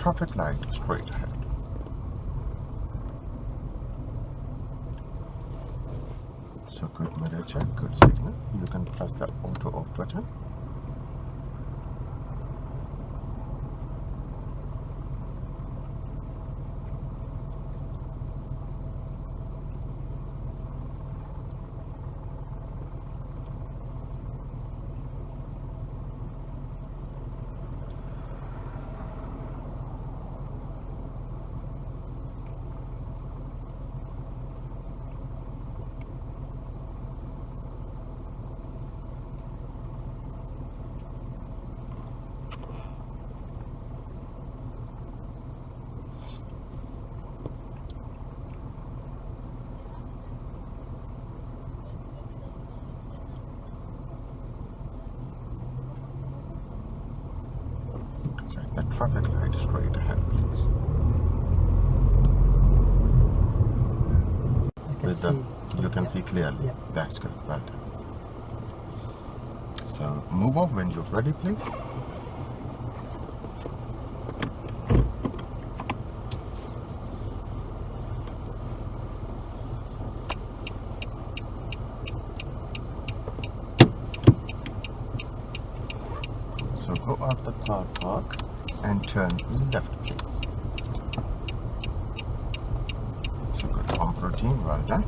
traffic light straight ahead. So good mirror check, good signal. You can press the auto off button. The traffic light straight ahead, please. You can see clearly. Yeah. That's good. Well done. So move off when you're ready, please. So go out the car park and turn left, please. So good pump routine, well done.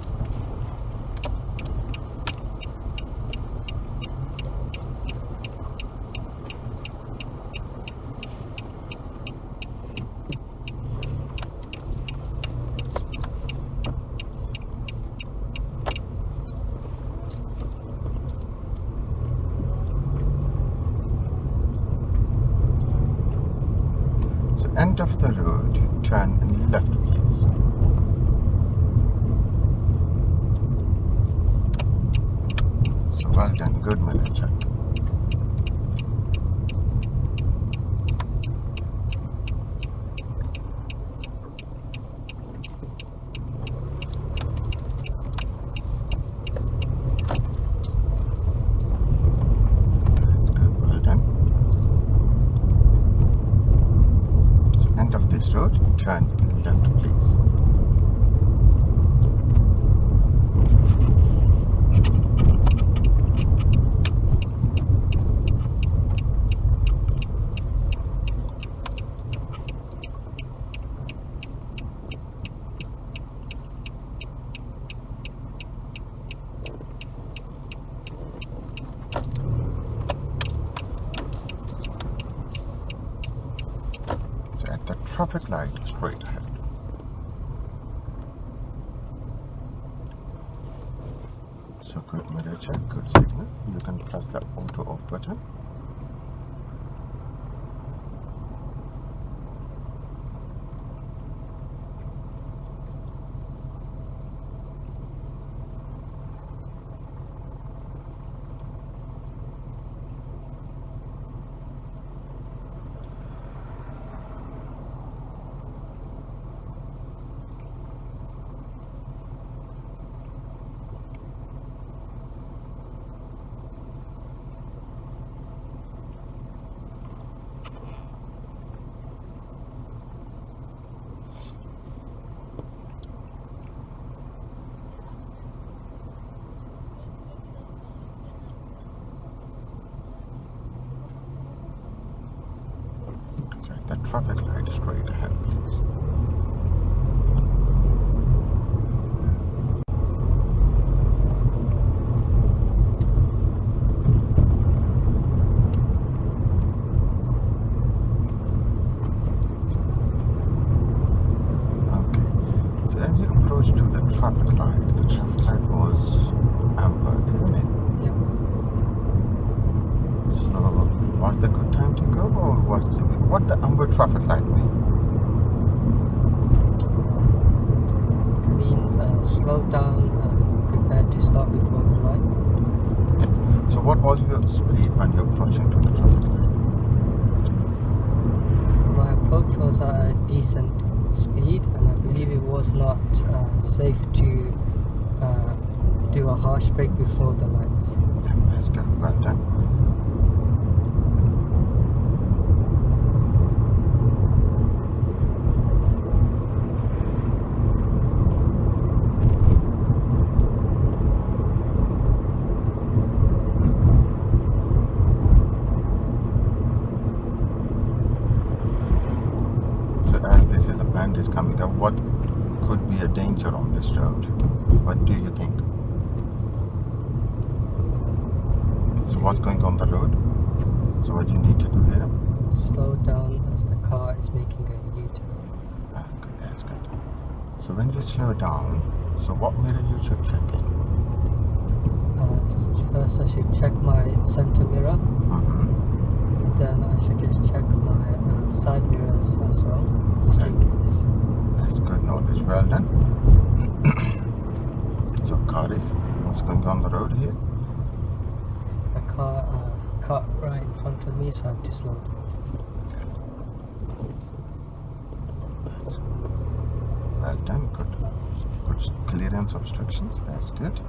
So end of the road, turn left, please. So well done, good mirror check. That's good, well done. So end of this road, turn left, please. So at the traffic light straight ahead. So good mirror check, good signal. You can press the auto off button. So at the traffic light straight ahead, please. So as you approach to the traffic light was amber, isn't it? Yeah. So was the good time to go, or what the amber traffic light mean? Means slow down, prepare to stop before the light. Yeah. So what was your speed when you're approaching to the traffic light? My approach was at a decent speed, and I believe it was not safe to do a harsh brake before the lights. Yeah, that's good. Well done. what could be a danger on this road? What do you think? So what's going on the road? So what do you need to do here? Slow down as the car is making a U-turn. Okay, that's good. So when you slow down, so what mirror you should check in? First I should check my center mirror, then I should just check my side mirrors as well, just in case. That's good knowledge, well done. So car is, what's going on the road here? A car cut right in front of me, so I have to slow down. Well done, good clearance obstructions, that's good.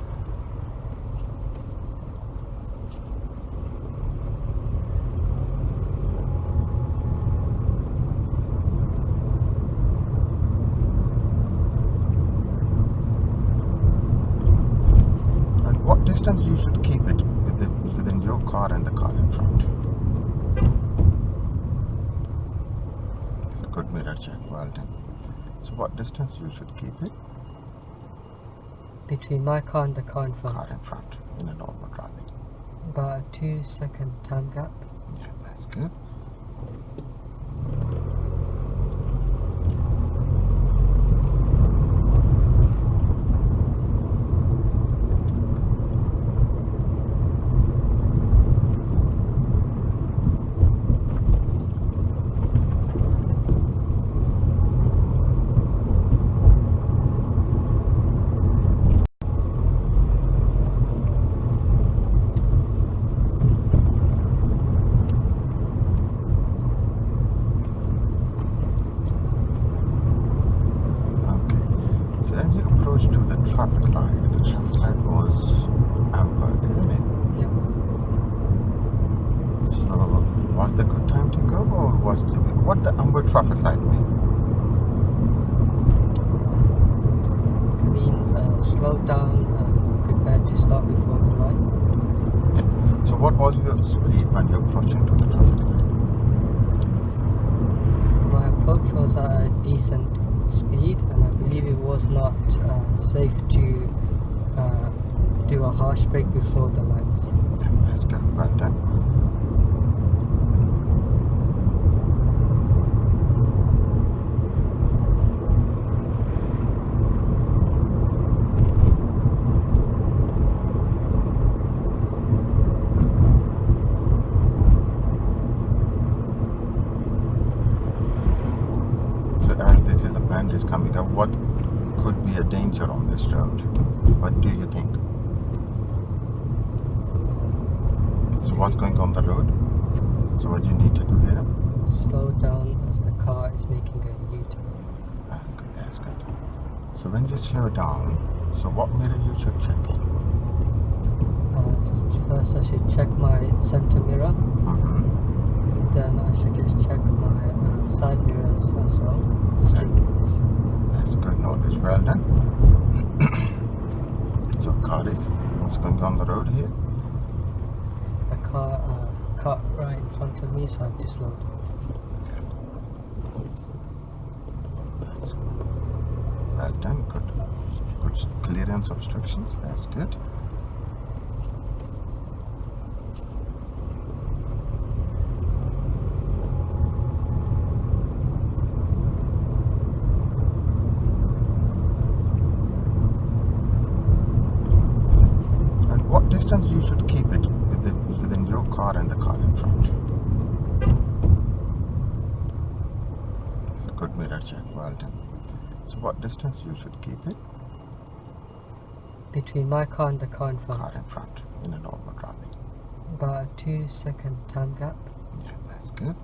And what distance you should keep it within your car and the car in front? It's a good mirror check, well done. So what distance you should keep it? Between my car and the car in front. Car in front in a normal traffic. About a 2-second time gap. Yeah, that's good. So as you approach to the traffic light was amber, isn't it? Yeah. So was the good time to go, or what the amber traffic light mean? It means slow down, prepare to stop before the light. Yeah. So what was your speed when you're approaching to the traffic light? My approach was at a decent speed, and I believe it was not safe to do a harsh brake before the lights. Yeah, that's good, well done. So as this is a bend is coming up, what could be a danger on this road? What do you think? So what's going on the road? So what do you need to do here? Slow down as the car is making a U-turn. Okay, that's good. So when you slow down, so what mirror you should check in? First I should check my center mirror, then I should just check my side mirrors as well, just in case. That's good knowledge, well done. So car is, what's going on the road here? A car cut right in front of me, so I have to slow down. Well done, good clearance obstructions, that's good. And what distance you should keep it within your car and the car in front? It's a good mirror check, well done. So what distance you should keep it? Between my car and the car in front. Car in front in a normal traffic. About a 2-second time gap. Yeah, that's good.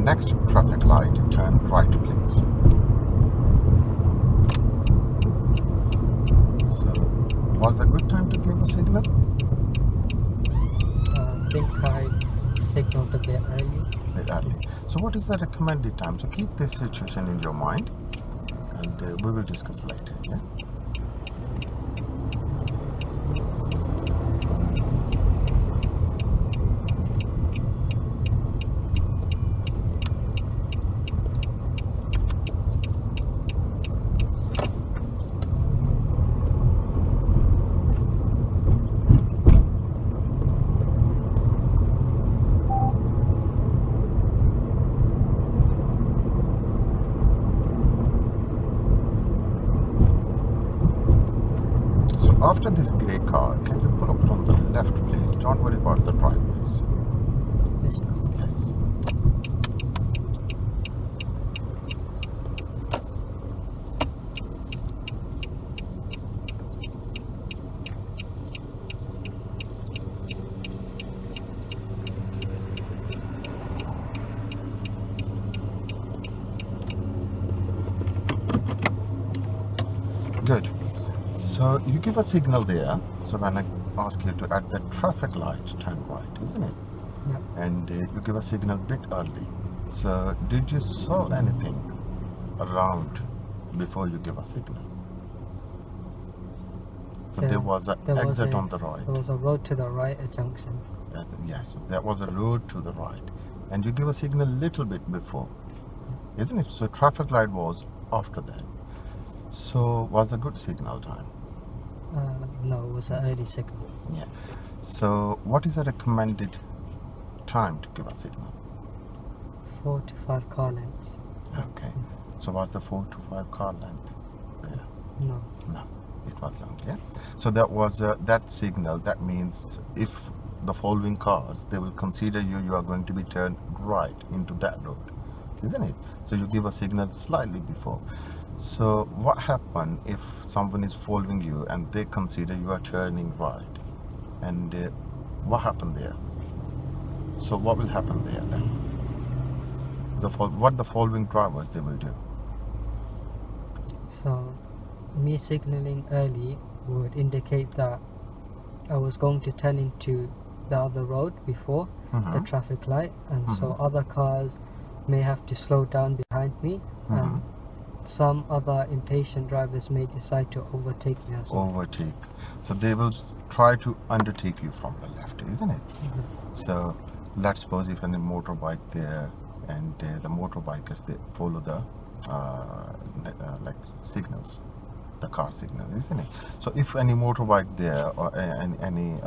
next traffic light, turn right, please. So, was the good time to give a signal? I think I signaled a bit early. Bit early. So, what is the recommended time? So, keep this situation in your mind, and we will discuss later. Yeah. After this grey car, can you pull up from the left, please? Don't worry about the driveways. This one. Yes. Good. So you give a signal there. So when I ask you to at the traffic light, turn right, isn't it? Yeah. And you give a signal bit early. So did you saw anything around before you give a signal? So there was an exit on the right. There was a road to the right at Junction. Yes, there was a road to the right, and you give a signal little bit before, isn't it? So traffic light was after that. So was the good signal time? No, it was an early signal. Yeah. So what is the recommended time to give a signal? 4 to 5 car lengths. Okay. So was the 4 to 5 car length? Yeah. No. No, it was long. Yeah. So that was that signal. That means if the following cars, they will consider you are going to be turned right into that road, isn't it? So you give a signal slightly before. So what happen if someone is following you and they consider you are turning right, and what happened there? So what will happen there then? What the following drivers they will do? So me signaling early would indicate that I was going to turn into the other road before the traffic light, and so other cars may have to slow down behind me, and some other impatient drivers may decide to overtake me as well. Overtake. So they will try to undertake you from the left, isn't it? So let's suppose if any motorbike there, and the motorbikers, they follow the like signals, the car signal, isn't it? So if any motorbike there or any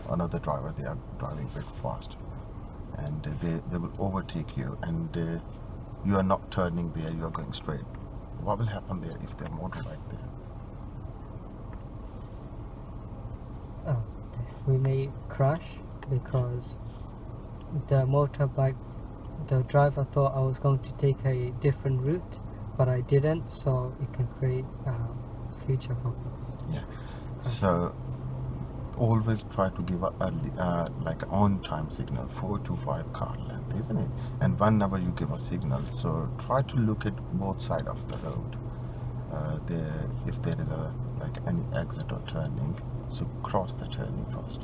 another driver, they are driving very fast, and they will overtake you, and you are not turning there, you are going straight. What will happen there if there are motorbike there? We may crash because the driver thought I was going to take a different route, but I didn't, so it can create future problems. Yeah. So always try to give a early, like on-time signal, 4 to 5 car length, isn't it? And whenever you give a signal, so try to look at both sides of the road. If there is any exit or turning, so cross the turning first,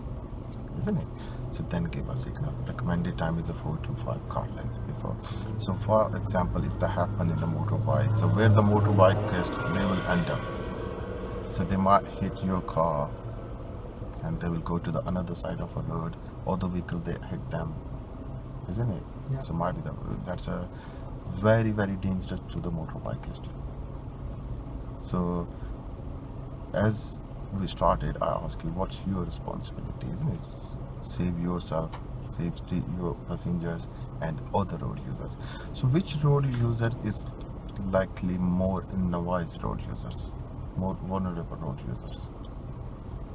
isn't it? So then give a signal. Recommended time is a 4 to 5 car length before. So for example, if that happen in a motorbike, so where the motorbikist, they will end up. So they might hit your car, and they will go to the another side of a road, or the vehicle they hit them, isn't it? Yeah. So might be that's a very, very dangerous to the motorbikist. So as we started, I ask you, what's your responsibility, isn't it? Save yourself, save your passengers and other road users. So which road users is likely more novice road users, more vulnerable road users?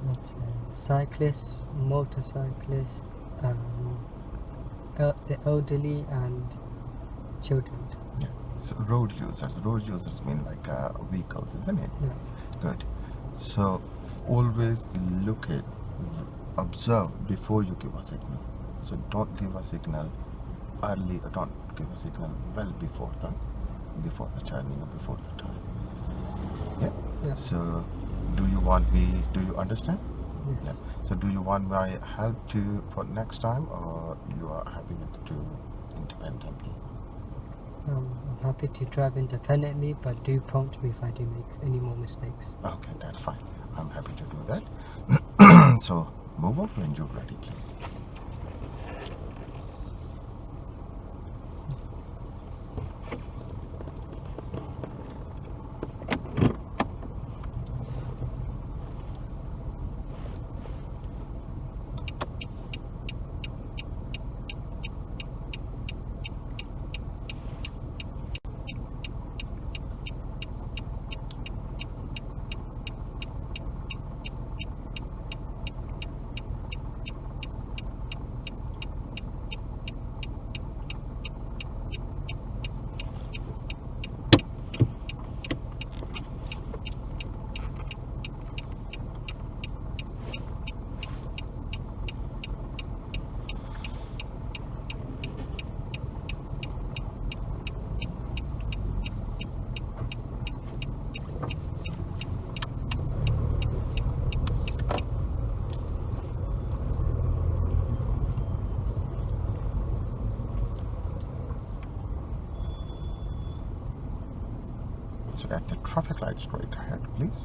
Let's say cyclists, motorcyclists, the elderly and children. Yeah. So road users mean like vehicles, isn't it? Yeah. Good. So always look at, observe before you give a signal. So don't give a signal early, or don't should give a signal well before the turning or before the turn. Yeah. So do you understand? Yes. Yeah. So do you want my help for next time, or you are happy with to independently? I'm happy to drive independently, but do prompt me if I do make any more mistakes. Okay, that's fine. I'm happy to do that. So move up when you're ready, please. So at the traffic light straight ahead, please.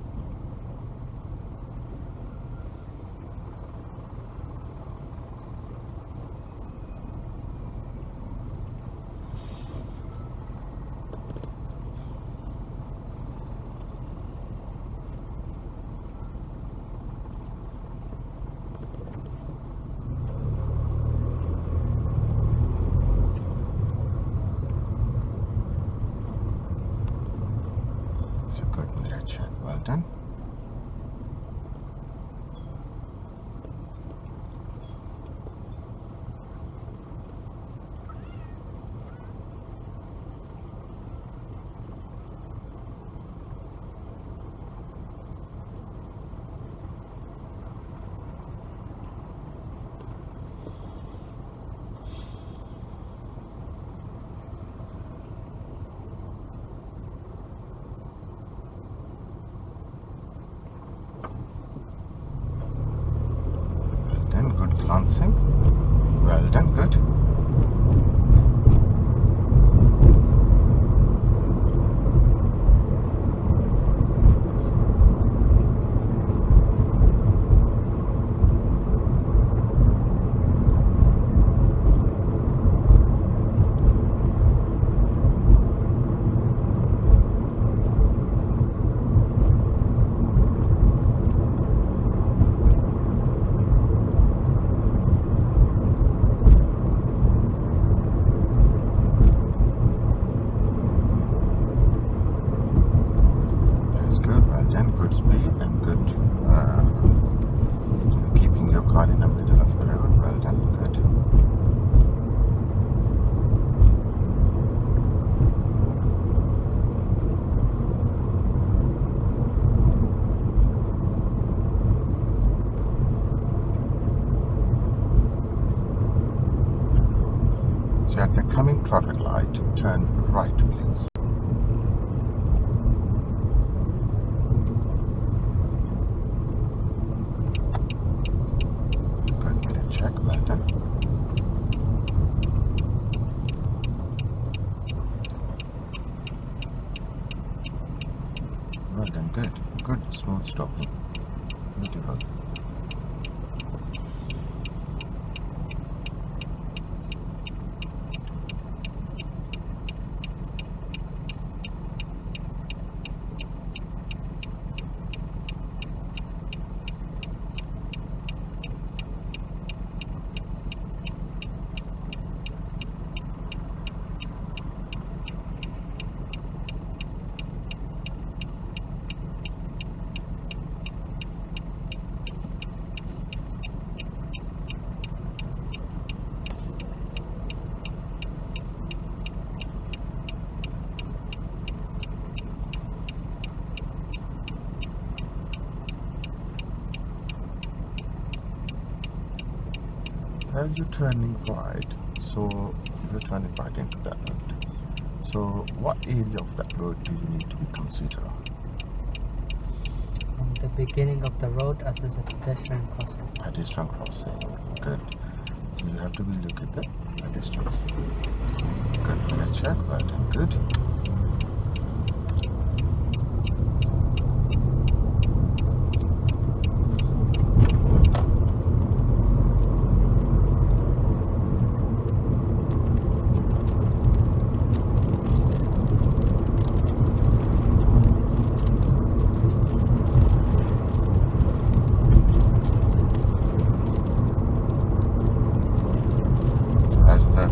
So good mirror check, well done. Good glancing. Well done, good. Good speed and good keeping your car in the middle of the road. Well done, good. So at the coming traffic light, turn right, please. Check, well done. Well done, good. Good, smooth stopping. Beautiful. As you're turning right, so you're turning right into that road. So what area of that road do you need to be considered? The beginning of the road, as is a pedestrian crossing. Pedestrian crossing, good. So you have to be look at the pedestrians. Good, gonna check, well done, good. The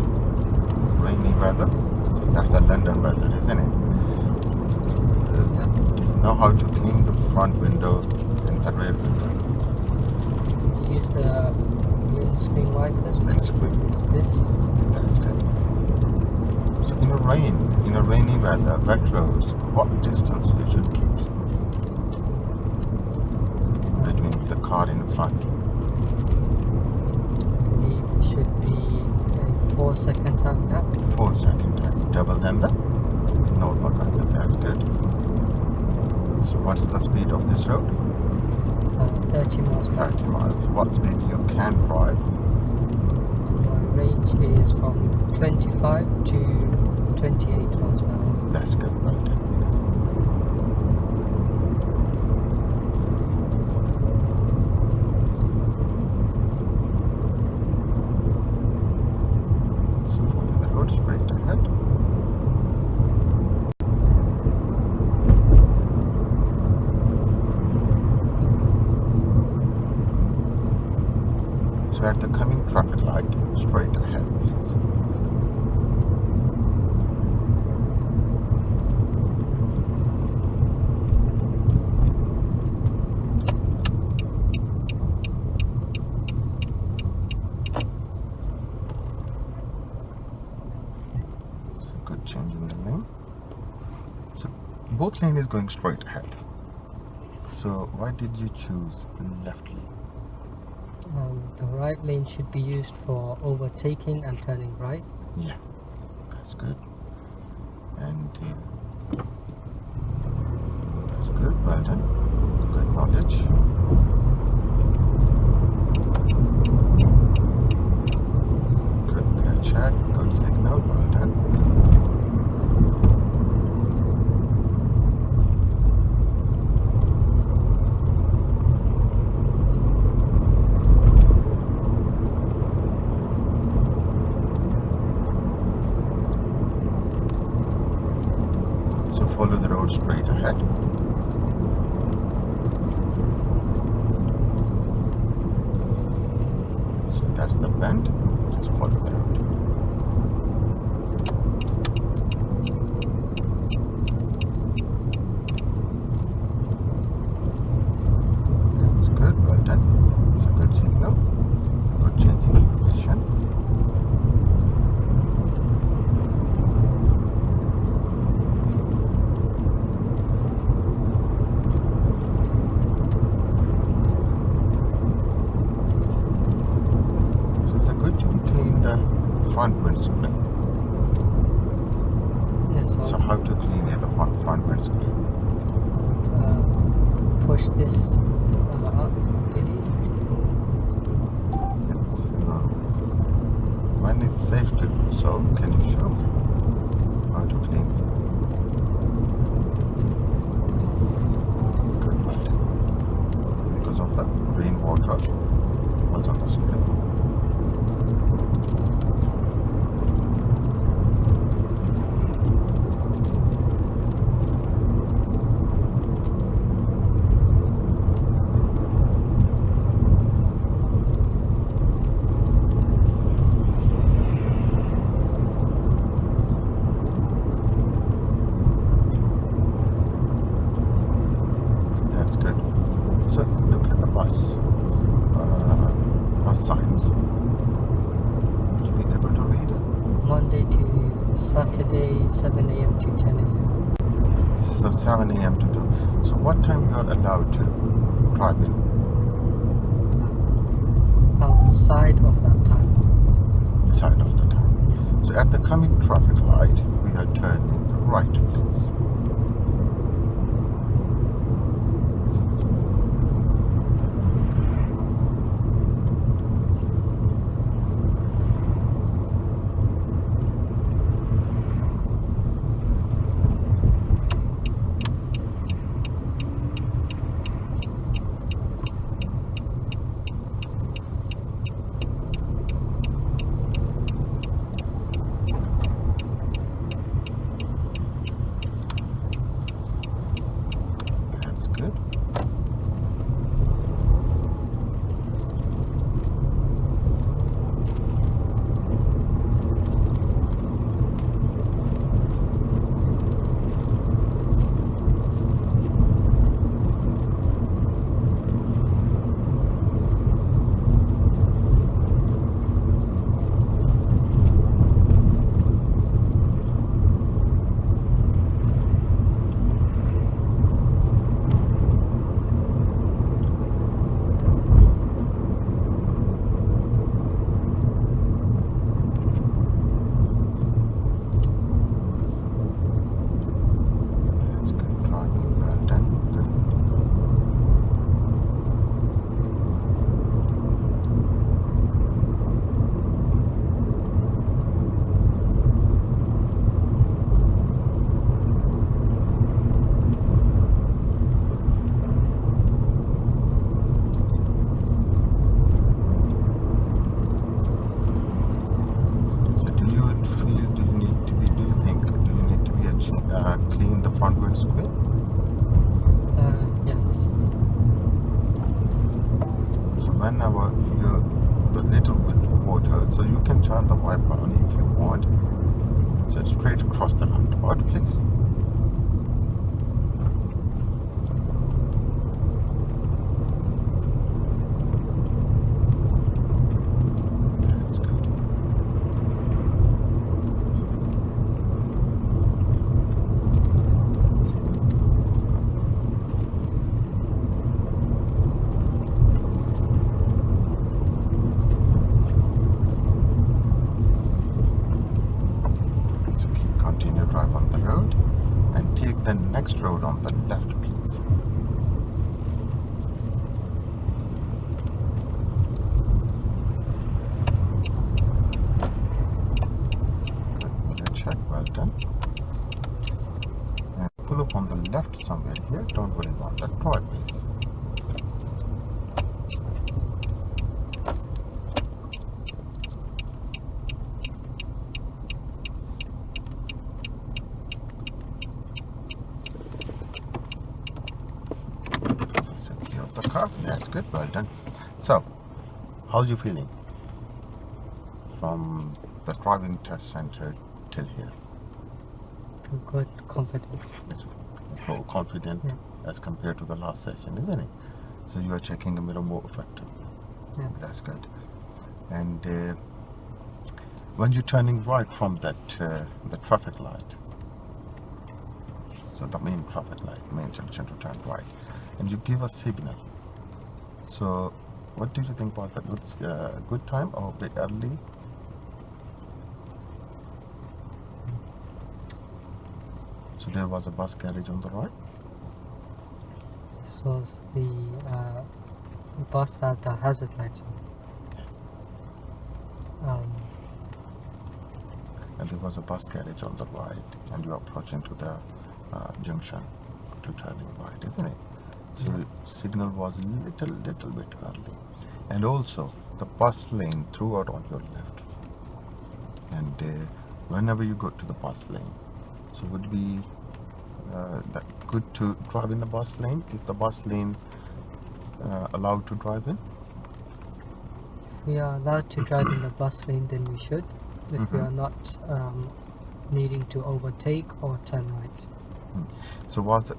rainy weather, so that's the London weather, isn't it? Yeah. Do you know how to clean the front window and the rear window? You use the windscreen wipers. Windscreen. This. That's good. So in a rainy weather, wet roads, what distance you should keep between the car in the front? I believe it should be a 4-second time gap. 4-second time, double than the normal weather. That's good. So what's the speed of this road? 30 miles per hour. 30 miles. What speed you can drive? My range is from 25 to 28 miles per hour. That's good, well done. So follow the road straight ahead. So at the coming traffic light, straight ahead, please. So good, changing the lane. So both lane is going straight ahead. So why did you choose left lane? The right lane should be used for overtaking and turning right. Yeah, that's good. And that's good, well done. Good knowledge. Good, gonna check, good signal, well done. So follow the road straight ahead. So that's the bend. Just follow the road. That's good, well done. It's a good signal. Good changing the position. Front windscreen. Yes. So how to clean the front windscreen? Push this up, really. When it's safe to do so, can you show me how to clean it? Good, well done. Because of the rainwater was on the screen. So look at the bus signs. Would you be able to read it? Monday to Saturday, 7 a.m. to 10 a.m. So 7 a.m. to 2. So what time you are allowed to drive in? Outside of that time. Side of the time. So at the coming traffic light, we are turning right, please. That's good. That's good driving. Well done. Good. So do you feel, do you need to be, do you think, do you need to be clean the front windscreen? Yes. So whenever you, the little bit water, so you can turn the wiper on if you want. So straight across the roundabout, please. That's good. So continue drive on the road and take the next road on the left, please. Good, check, well done. And pull up on the left somewhere here. Don't worry about the driveways. So secure the car. That's good, well done. So, how's you feeling from the driving test center till here? Feel good, confident. It's more confident Yeah. as compared to the last session, isn't it? So you are checking the mirror more effectively. Yeah. That's good. And when you're turning right from that the traffic light, so the main traffic light, main junction to turn right, and you give a signal. So what do you think was the good time or a bit early? So there was a bus garage on the right. This was the bus that had the hazard lights on. And there was a bus garage on the right, and you are approaching to the junction to turning right, isn't it? So Yeah. signal was little bit early, and also the bus lane throughout on your left. And whenever you go to the bus lane, so would be that good to drive in the bus lane if the bus lane allowed to drive in. If we are allowed to drive in the bus lane, then we should. If we are not needing to overtake or turn right. So was the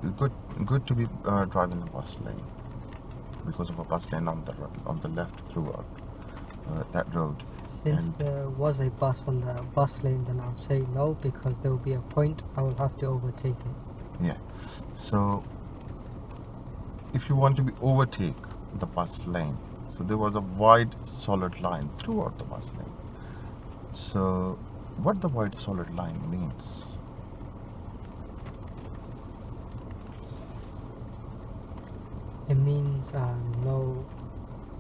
good to be driving the bus lane because of a bus lane on the left throughout that road? Since And there was a bus on the bus lane, then I'll say no, because there will be a point I will have to overtake it. yeah, so if you want to be overtake the bus lane, so there was a wide solid line throughout the bus lane. So what the white solid line means? It means no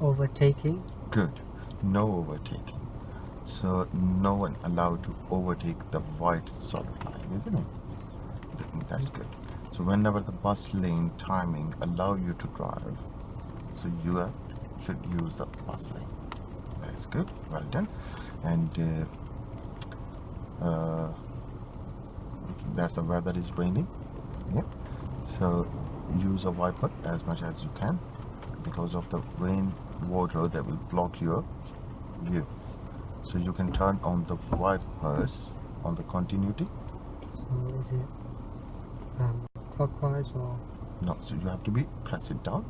overtaking. Good. No overtaking. So no one allowed to overtake the white solid line, isn't it? That's good. So whenever the bus lane timing allow you to drive, so you should use the bus lane. That's good. Well done. And that's the weather is raining. Yeah. So use a wiper as much as you can, because of the rain water that will block your view. So you can turn on the wipers on the continuity. So is it clockwise or? No, so you have to press it down.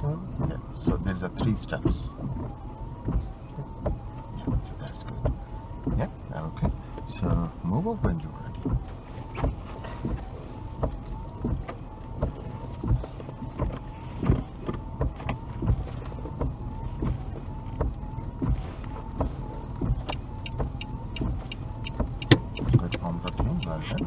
Down? Yeah, so there's a 3 steps. Yeah, so that's good. Yeah, okay. So move up when you're ready. Good from the team, well done.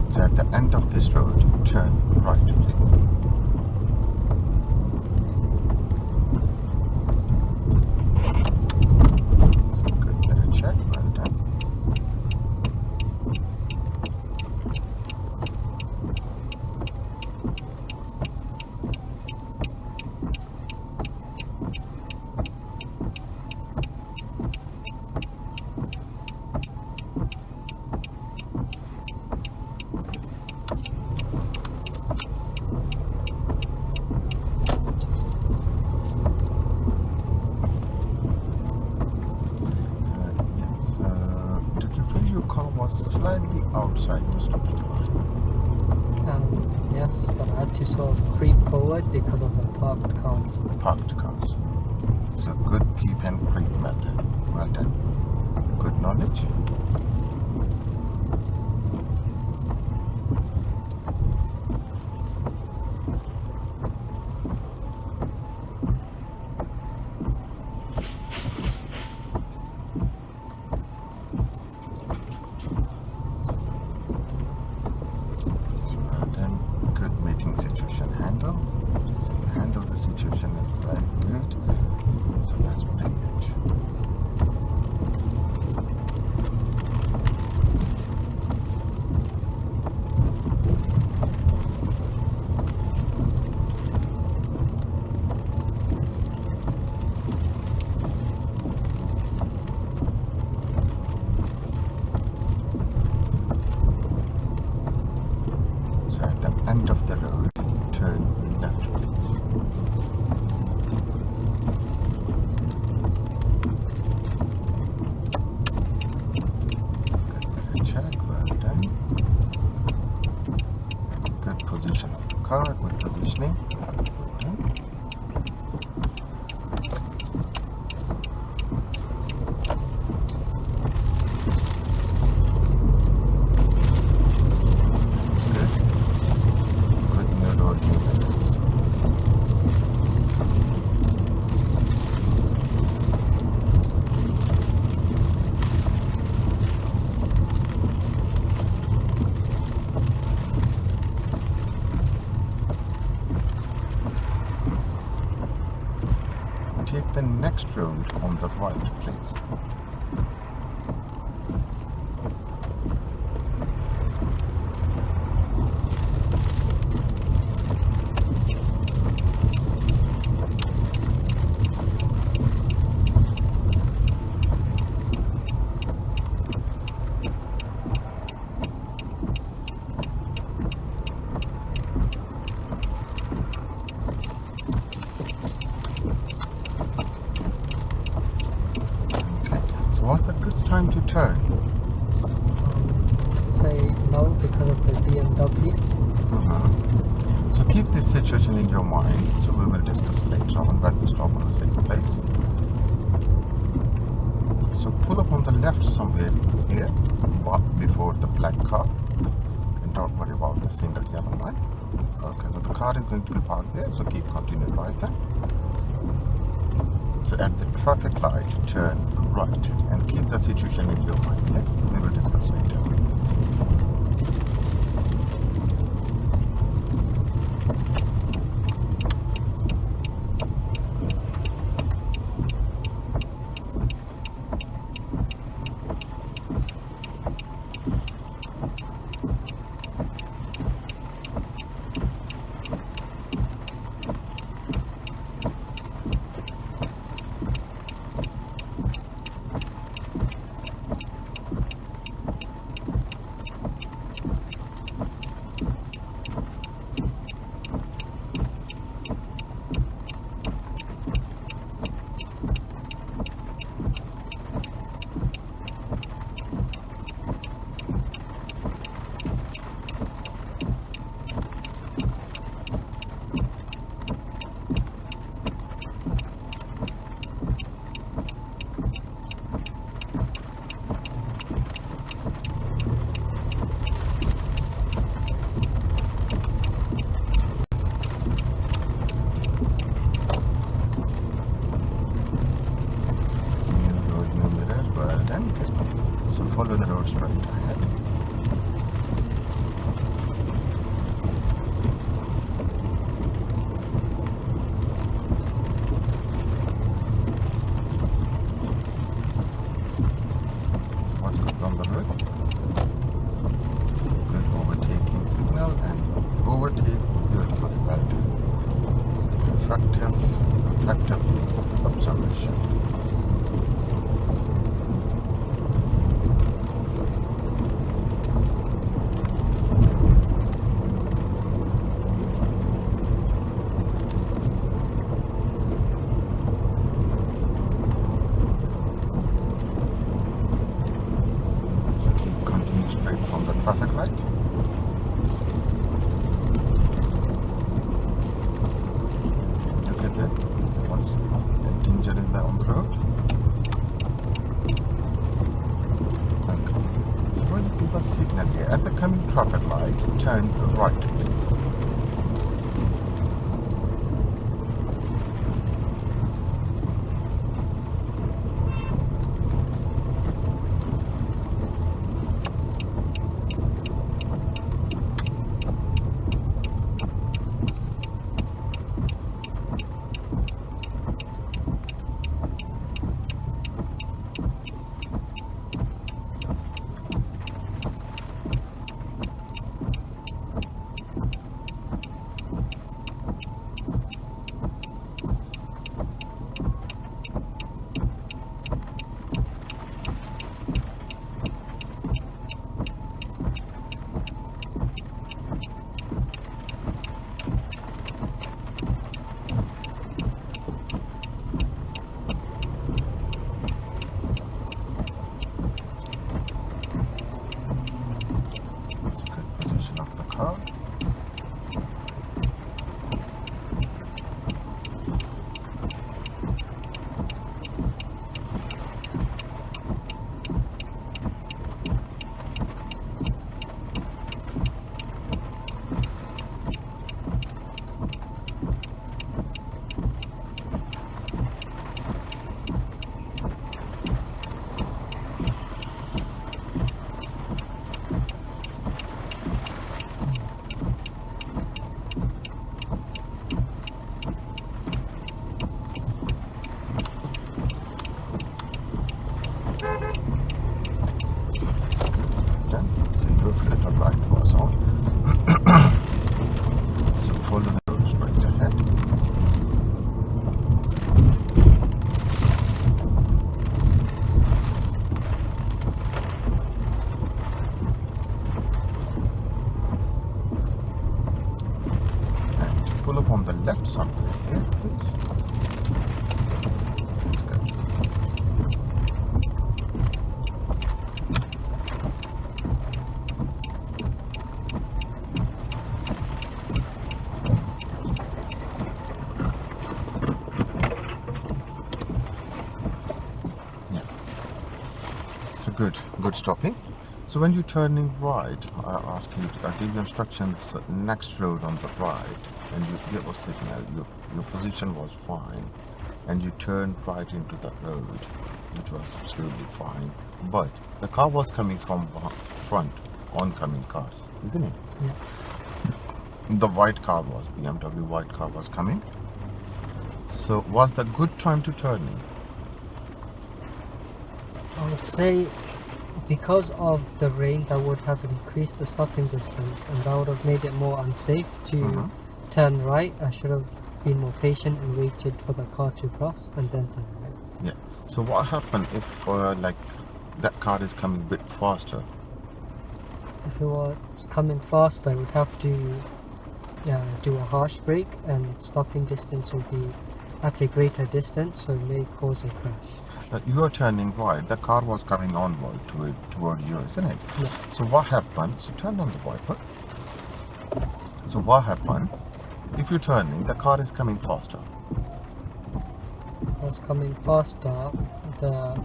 So at the end of this road, turn right, please. So good, better check, well done. Car was slightly outside your stopping line. Yes, but I had to sort of creep forward because of the parked cars. Parked cars. So good peep and creep method. Well done. Good knowledge. Situation handle. So you handle the situation very good. So that's brilliant. So at the end of the road, turn left, please. Good check, well done. Good position of the car, good positioning. Well done. Take the next road on the right, please. time to turn? Say no, because of the BMW. So keep this situation in your mind. So we will discuss later on when we stop on the same place. So pull up on the left somewhere here, before the black car, and don't worry about the single yellow line. Okay, so the car is going to be parked there, so keep continuing right there. So at the traffic light, turn right and keep the situation in your mind. Okay? We will discuss later. So follow the road straight ahead. So what's good on the road? So good overtaking signal and overtake beautifully, well done. Effectively observation. Straight from the traffic light. Look at that. What's the danger in the on the road? Okay. So when you give a signal here at the coming traffic light, turn right, please. Of the car. Reflector light was on. So follow the road straight ahead. And pull up on the left somewhere here, please. That's good. So good stopping. So when you're turning right, I give you instructions, next road on the right, and you give a signal. Your position was fine, and you turned right into the road, which was absolutely fine. But the car was coming from front, oncoming cars, isn't it? Yeah. The white car was BMW white car was coming. So was the good time to turning? I would say because of the rain, that would have increased the stopping distance, and that would have made it more unsafe to turn right. I should have been more patient and waited for the car to cross and then turn right. Yeah. So what happened if like that car is coming a bit faster? If it was coming fast, I would have to do a harsh brake, and stopping distance will be at a greater distance, so it may cause a crash. You are turning right. The car was coming onward toward you, isn't it? Yeah. So what happened? So turn on the wiper. So what happened? If you're turning, the car is coming faster. If I was coming faster, the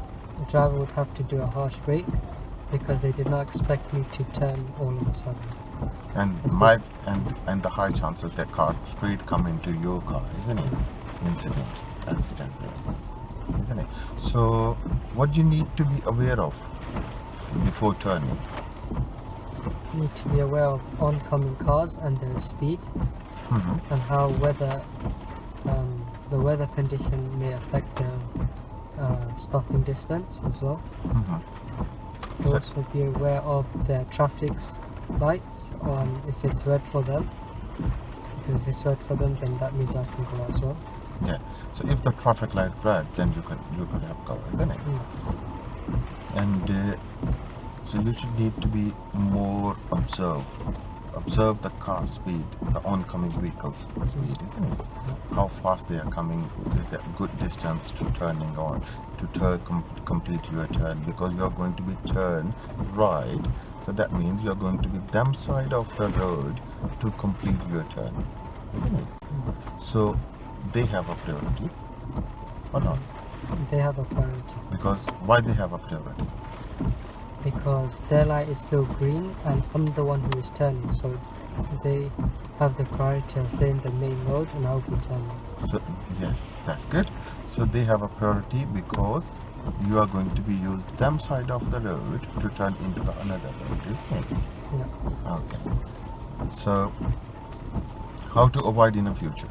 driver would have to do a harsh brake because they did not expect me to turn all of a sudden. And the high chances that car straight come into your car, isn't it? Accident there, isn't it? So what you need to be aware of before turning? You need to be aware of oncoming cars and their speed, and how the weather condition may affect the stopping distance as well. So, also be aware of the traffic lights on if it's red for them, because if it's red for them, then that means I can go as well. yeah. So if the traffic light red, then you could have go, isn't it? Yes. And so you should need to be more observe the car speed, the oncoming vehicles speed, isn't it? How fast they are coming, is there good distance to turning on, to complete your turn, because you are going to be turn right, so that means you are going to be them side of the road to complete your turn, isn't it? So they have a priority or not? They have a priority. Because why they have a priority? Because their light is still green and I'm the one who is turning, so they have the priority of staying in the main road and I'll be turning. So yes, that's good. So they have a priority because you are going to be used them side of the road to turn into the another road, isn't it? Yeah. Okay. So how to avoid in the future?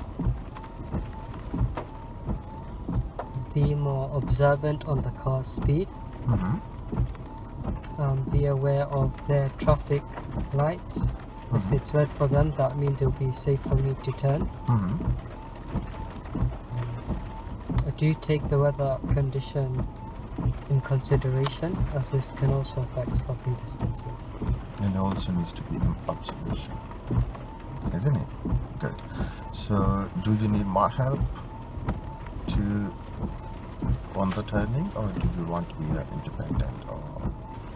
Be more observant on the car's speed. Be aware of their traffic lights. If it's red for them, that means it'll be safe for me to turn. Do take the weather condition in consideration, as this can also affect stopping distances. And also needs to be an observation, isn't it? Good. So do you need more help on the turning, or do you want to be independent? Or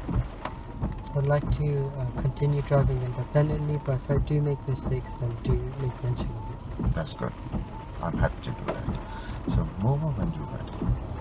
I would like to continue driving independently, but if I do make mistakes, then do make mention of it. that's good. I'm happy to do that. So move on when you're ready.